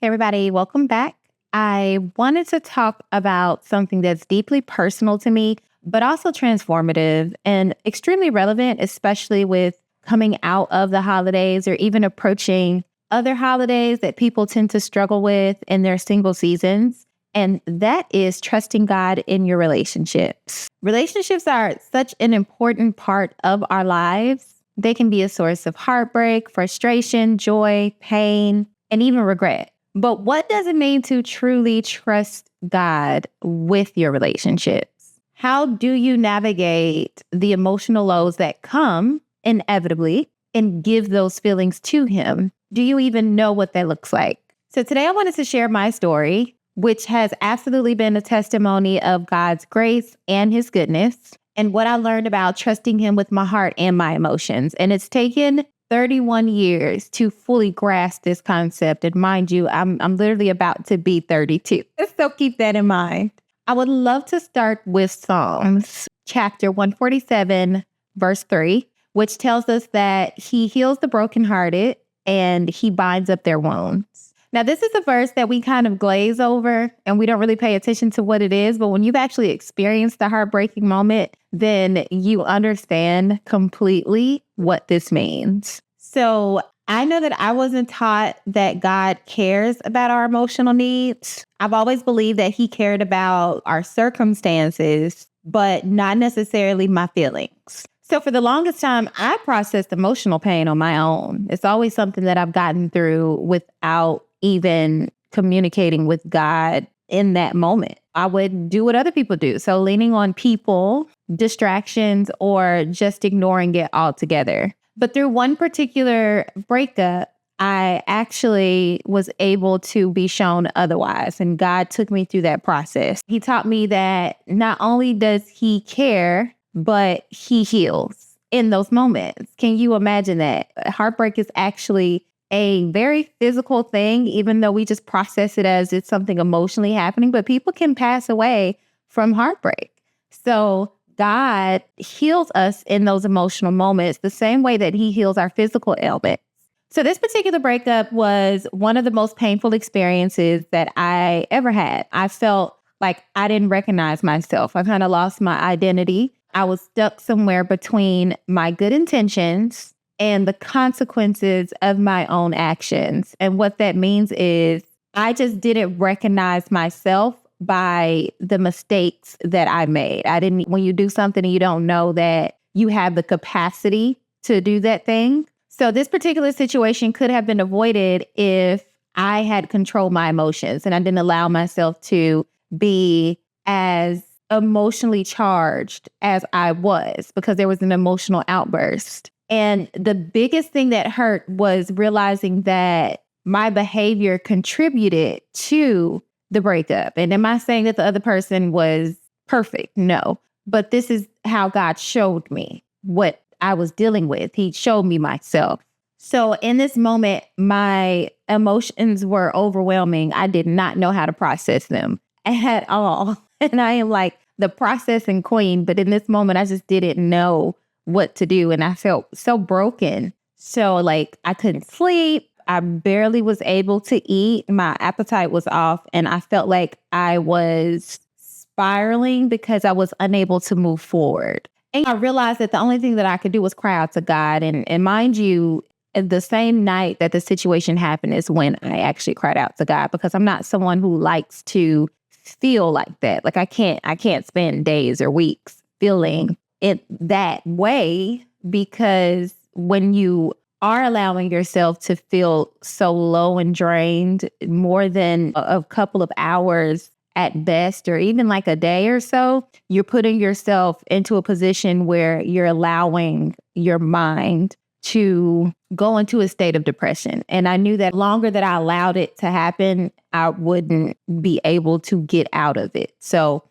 Hey, everybody, welcome back. I wanted to talk about something that's deeply personal to me, but also transformative and extremely relevant, especially with coming out of the holidays or even approaching other holidays that people tend to struggle with in their single seasons. And that is trusting God in your relationships. Relationships are such an important part of our lives. They can be a source of heartbreak, frustration, joy, pain, and even regret. But what does it mean to truly trust God with your relationships? How do you navigate the emotional lows that come inevitably and give those feelings to Him? Do you even know what that looks like? So today I wanted to share my story, which has absolutely been a testimony of God's grace and His goodness, and what I learned about trusting Him with my heart and my emotions. And it's taken 31 years to fully grasp this concept. And mind you, I'm literally about to be 32. So keep that in mind. I would love to start with Psalms chapter 147, verse 3, which tells us that He heals the brokenhearted and He binds up their wounds. Now, this is a verse that we kind of glaze over and we don't really pay attention to what it is. But when you've actually experienced the heartbreaking moment, then you understand completely what this means. So I know that I wasn't taught that God cares about our emotional needs. I've always believed that He cared about our circumstances, but not necessarily my feelings. So for the longest time, I processed emotional pain on my own. It's always something that I've gotten through without even communicating with God in that moment. I would do what other people do. So leaning on people, distractions, or just ignoring it altogether. But through one particular breakup, I actually was able to be shown otherwise. And God took me through that process. He taught me that not only does He care, but He heals in those moments. Can you imagine that? Heartbreak is actually a very physical thing, even though we just process it as it's something emotionally happening, but people can pass away from heartbreak. So God heals us in those emotional moments the same way that He heals our physical ailments. So this particular breakup was one of the most painful experiences that I ever had. I felt like I didn't recognize myself. I kind of lost my identity. I was stuck somewhere between my good intentions and the consequences of my own actions. And what that means is I just didn't recognize myself by the mistakes that I made. When you do something and you don't know that you have the capacity to do that thing. So this particular situation could have been avoided if I had controlled my emotions and I didn't allow myself to be as emotionally charged as I was, because there was an emotional outburst. And the biggest thing that hurt was realizing that my behavior contributed to the breakup. And am I saying that the other person was perfect? No. But this is how God showed me what I was dealing with. He showed me myself. So in this moment, my emotions were overwhelming. I did not know how to process them at all. And I am like the processing queen. But in this moment, I just didn't know what to do. And I felt so broken. So like I couldn't sleep. I barely was able to eat. My appetite was off. And I felt like I was spiraling because I was unable to move forward. And I realized that the only thing that I could do was cry out to God. And mind you, the same night that the situation happened is when I actually cried out to God, because I'm not someone who likes to feel like that. Like I can't spend days or weeks feeling it that way, because when you are allowing yourself to feel so low and drained more than a couple of hours at best, or even like a day or so, you're putting yourself into a position where you're allowing your mind to go into a state of depression. And I knew that longer that I allowed it to happen, I wouldn't be able to get out of it. So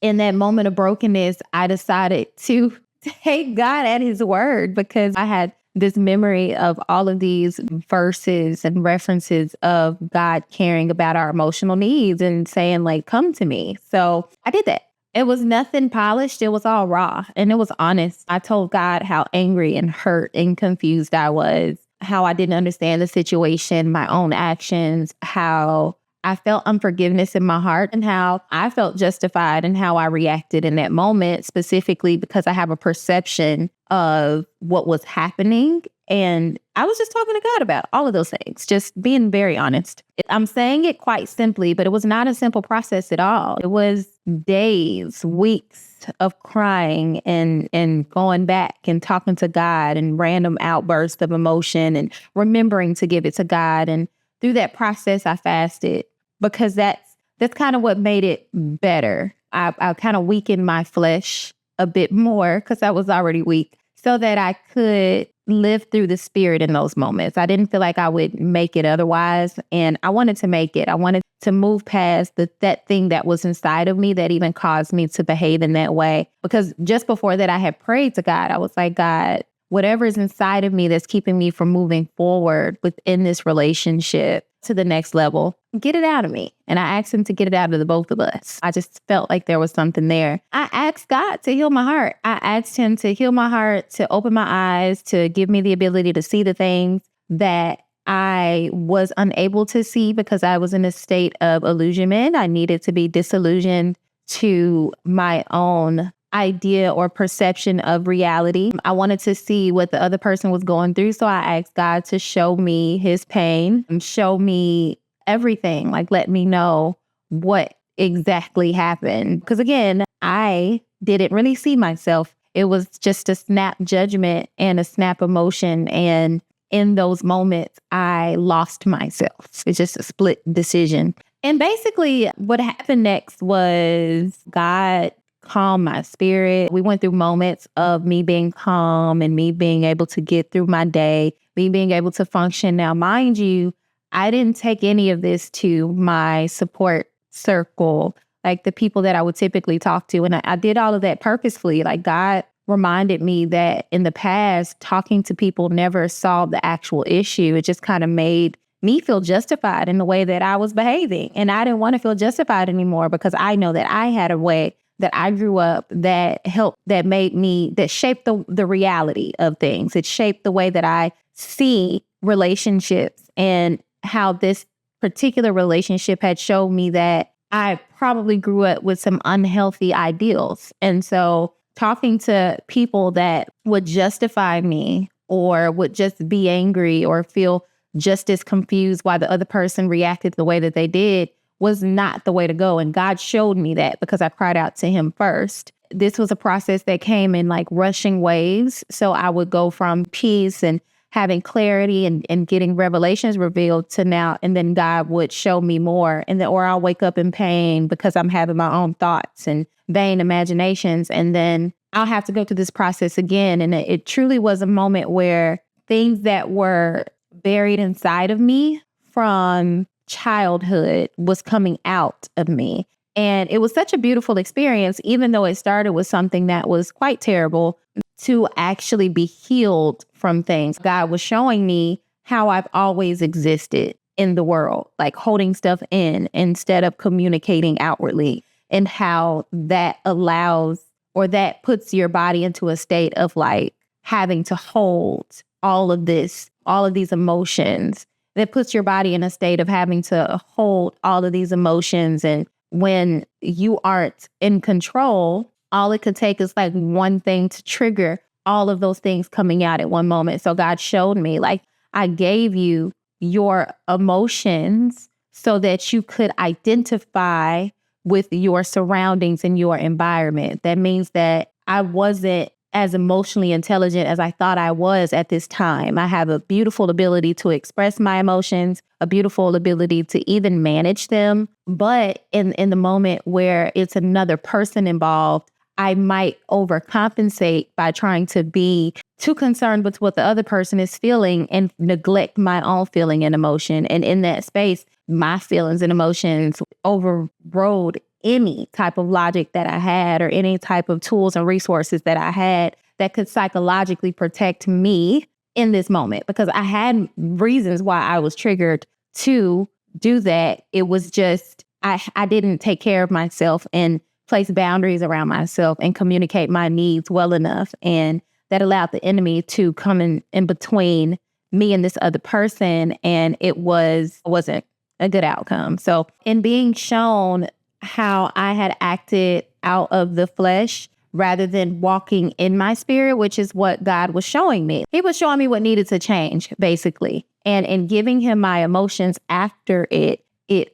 in that moment of brokenness, I decided to take God at His word, because I had this memory of all of these verses and references of God caring about our emotional needs and saying like, come to me. So I did that. It was nothing polished. It was all raw and it was honest. I told God how angry and hurt and confused I was how I didn't understand the situation, my own actions, how I felt unforgiveness in my heart, and how I felt justified and how I reacted in that moment, specifically because I have a perception of what was happening. And I was just talking to God about all of those things, just being very honest. I'm saying it quite simply, but it was not a simple process at all. It was days, weeks of crying and going back and talking to God and random outbursts of emotion and remembering to give it to God. And through that process, I fasted because that's kind of what made it better. I kind of weakened my flesh a bit more because I was already weak so that I could live through the spirit in those moments. I didn't feel like I would make it otherwise. And I wanted to make it. I wanted to move past that thing that was inside of me that even caused me to behave in that way. Because just before that, I had prayed to God. I was like, God, whatever is inside of me that's keeping me from moving forward within this relationship to the next level, get it out of me. And I asked him to get it out of the both of us. I just felt like there was something there. I asked God to heal my heart. I asked him to heal my heart, to open my eyes, to give me the ability to see the things that I was unable to see because I was in a state of illusionment. I needed to be disillusioned to my own idea or perception of reality. I wanted to see what the other person was going through. So I asked God to show me his pain and show me everything, like let me know what exactly happened. Because again, I didn't really see myself. It was just a snap judgment and a snap emotion. And in those moments, I lost myself. It's just a split decision. And basically what happened next was God calm my spirit. We went through moments of me being calm and me being able to get through my day, me being able to function. Now, mind you, I didn't take any of this to my support circle, like the people that I would typically talk to. And I did all of that purposefully. Like God reminded me that in the past, talking to people never solved the actual issue. It just kind of made me feel justified in the way that I was behaving. And I didn't want to feel justified anymore because I know that I had a way that I grew up that helped, that made me, that shaped the reality of things. It shaped the way that I see relationships and how this particular relationship had shown me that I probably grew up with some unhealthy ideals. And so talking to people that would justify me or would just be angry or feel just as confused why the other person reacted the way that they did was not the way to go. And God showed me that because I cried out to him first. This was a process that came in like rushing waves. So I would go from peace and having clarity and getting revelations revealed to now, and then God would show me more. And then, or I'll wake up in pain because I'm having my own thoughts and vain imaginations. And then I'll have to go through this process again. And it truly was a moment where things that were buried inside of me from childhood was coming out of me. And it was such a beautiful experience, even though it started with something that was quite terrible, to actually be healed from things. God was showing me how I've always existed in the world, like holding stuff in instead of communicating outwardly, and how that allows, or that puts your body into a state of like having to hold all of this, all of these emotions. That puts your body in a state of having to hold all of these emotions. And when you aren't in control, all it could take is like one thing to trigger all of those things coming out at one moment. So God showed me, like, I gave you your emotions so that you could identify with your surroundings and your environment. That means that I wasn't as emotionally intelligent as I thought I was at this time. I have a beautiful ability to express my emotions, a beautiful ability to even manage them. But in the moment where it's another person involved, I might overcompensate by trying to be too concerned with what the other person is feeling and neglect my own feeling and emotion. And in that space, my feelings and emotions overrode any type of logic that I had or any type of tools and resources that I had that could psychologically protect me in this moment, because I had reasons why I was triggered to do that. It was just, I didn't take care of myself and place boundaries around myself and communicate my needs well enough. And that allowed the enemy to come in between me and this other person, and wasn't a good outcome. So in being shown how I had acted out of the flesh rather than walking in my spirit, which is what God was showing me. He was showing me what needed to change, basically. And in giving him my emotions after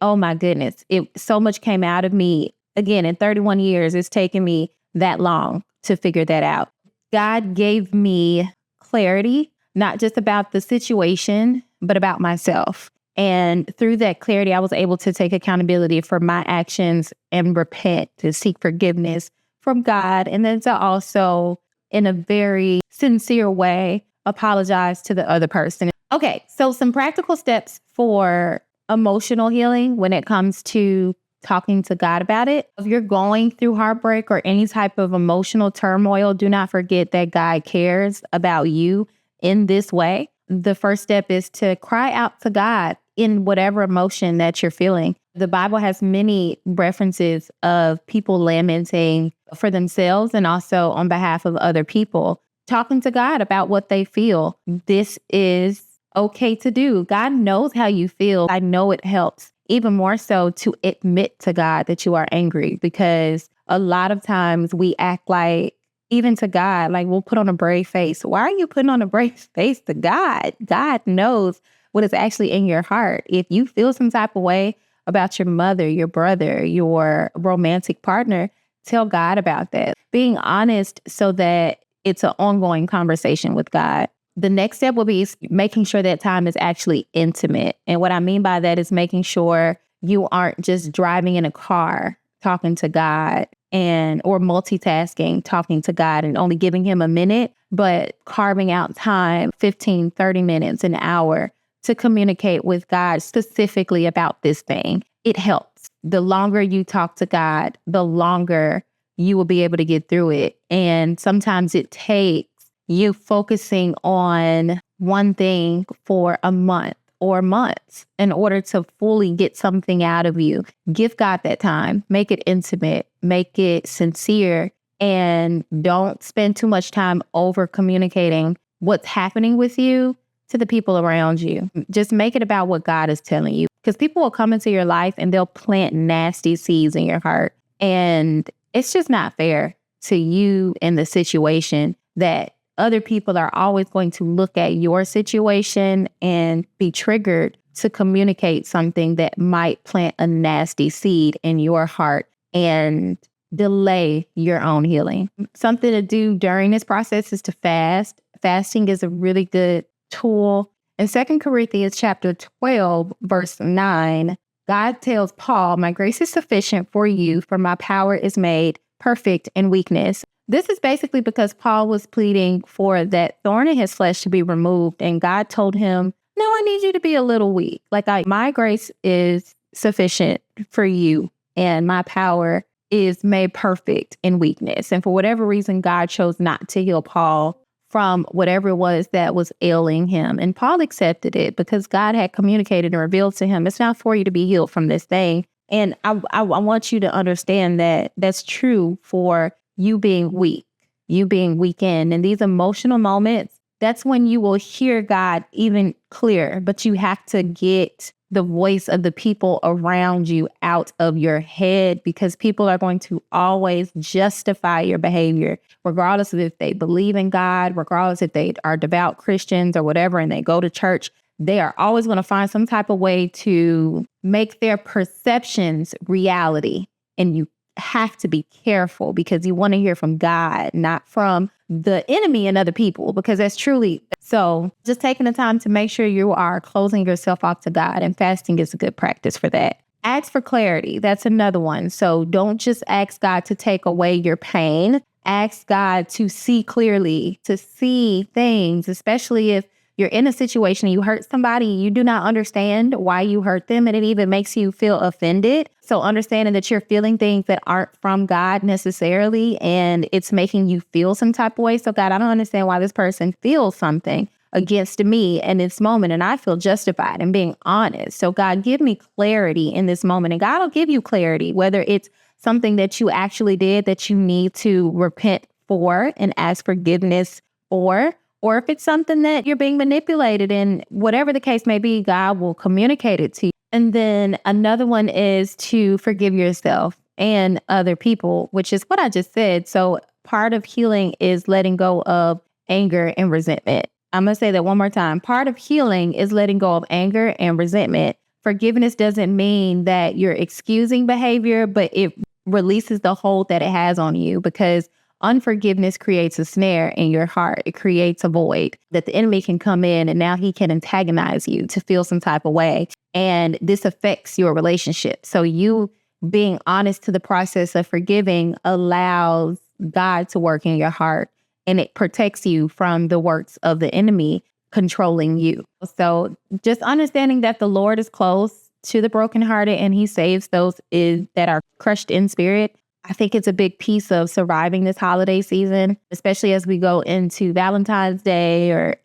oh my goodness, so much came out of me. Again, in 31 years, it's taken me that long to figure that out. God gave me clarity, not just about the situation, but about myself. And through that clarity, I was able to take accountability for my actions and repent, to seek forgiveness from God. And then to also, in a very sincere way, apologize to the other person. Okay, so some practical steps for emotional healing when it comes to talking to God about it. If you're going through heartbreak or any type of emotional turmoil, do not forget that God cares about you in this way. The first step is to cry out to God in whatever emotion that you're feeling. The Bible has many references of people lamenting for themselves and also on behalf of other people, talking to God about what they feel. This is okay to do. God knows how you feel. I know it helps even more so to admit to God that you are angry, because a lot of times we act like, even to God, like we'll put on a brave face. Why are you putting on a brave face to God? God knows what is actually in your heart. If you feel some type of way about your mother, your brother, your romantic partner, tell God about that. Being honest so that it's an ongoing conversation with God. The next step will be making sure that time is actually intimate. And what I mean by that is making sure you aren't just driving in a car talking to God or multitasking, talking to God and only giving him a minute, but carving out time, 15, 30 minutes, an hour to communicate with God specifically about this thing. It helps. The longer you talk to God, the longer you will be able to get through it. And sometimes it takes you focusing on one thing for a month or months in order to fully get something out of you. Give God that time. Make it intimate. Make it sincere. And don't spend too much time over communicating what's happening with you to the people around you. Just make it about what God is telling you. Because people will come into your life and they'll plant nasty seeds in your heart. And it's just not fair to you in the situation that other people are always going to look at your situation and be triggered to communicate something that might plant a nasty seed in your heart and delay your own healing. Something to do during this process is to fast. Fasting is a really good tool. In 2 Corinthians chapter 12, verse 9, God tells Paul, "My grace is sufficient for you, for my power is made perfect in weakness." This is basically because Paul was pleading for that thorn in his flesh to be removed. And God told him, "No, I need you to be a little weak. My grace is sufficient for you, and my power is made perfect in weakness." And for whatever reason, God chose not to heal Paul from whatever it was that was ailing him. And Paul accepted it because God had communicated and revealed to him, it's not for you to be healed from this thing. And I want you to understand that that's true for you being weak, you being weakened. And these emotional moments, that's when you will hear God even clearer. But you have to get the voice of the people around you out of your head, because people are going to always justify your behavior, regardless of if they believe in God, regardless if they are devout Christians or whatever, and they go to church. They are always going to find some type of way to make their perceptions reality. And you have to be careful, because you want to hear from God, not from the enemy and other people, because that's truly so. Just taking the time to make sure you are closing yourself off to God, and fasting is a good practice for that. Ask for clarity. That's another one. So don't just ask God to take away your pain. Ask God to see clearly, to see things, especially if you're in a situation and you hurt somebody, you do not understand why you hurt them, and it even makes you feel offended. So understanding that you're feeling things that aren't from God necessarily, and it's making you feel some type of way. So God, I don't understand why this person feels something against me in this moment, and I feel justified in being honest. So God, give me clarity in this moment, and God will give you clarity, whether it's something that you actually did that you need to repent for and ask forgiveness for, or if it's something that you're being manipulated in, whatever the case may be, God will communicate it to you. And then another one is to forgive yourself and other people, which is what I just said. So part of healing is letting go of anger and resentment. I'm going to say that one more time. Part of healing is letting go of anger and resentment. Forgiveness doesn't mean that you're excusing behavior, but it releases the hold that it has on you, because unforgiveness creates a snare in your heart. It creates a void that the enemy can come in, and now he can antagonize you to feel some type of way. And this affects your relationship. So you being honest to the process of forgiving allows God to work in your heart, and it protects you from the works of the enemy controlling you. So just understanding that the Lord is close to the brokenhearted and he saves those that are crushed in spirit. I think it's a big piece of surviving this holiday season, especially as we go into Valentine's Day or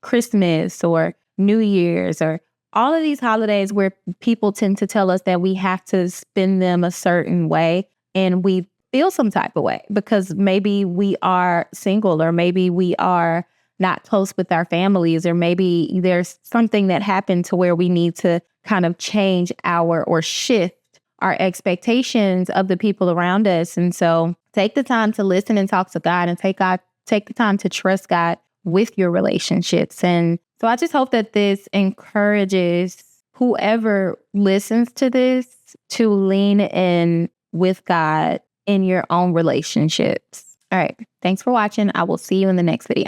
Christmas or New Year's, or all of these holidays where people tend to tell us that we have to spend them a certain way, and we feel some type of way because maybe we are single, or maybe we are not close with our families, or maybe there's something that happened to where we need to kind of change or shift our expectations of the people around us. And so take the time to listen and talk to God, and take the time to trust God with your relationships. And so I just hope that this encourages whoever listens to this to lean in with God in your own relationships. All right. Thanks for watching. I will see you in the next video.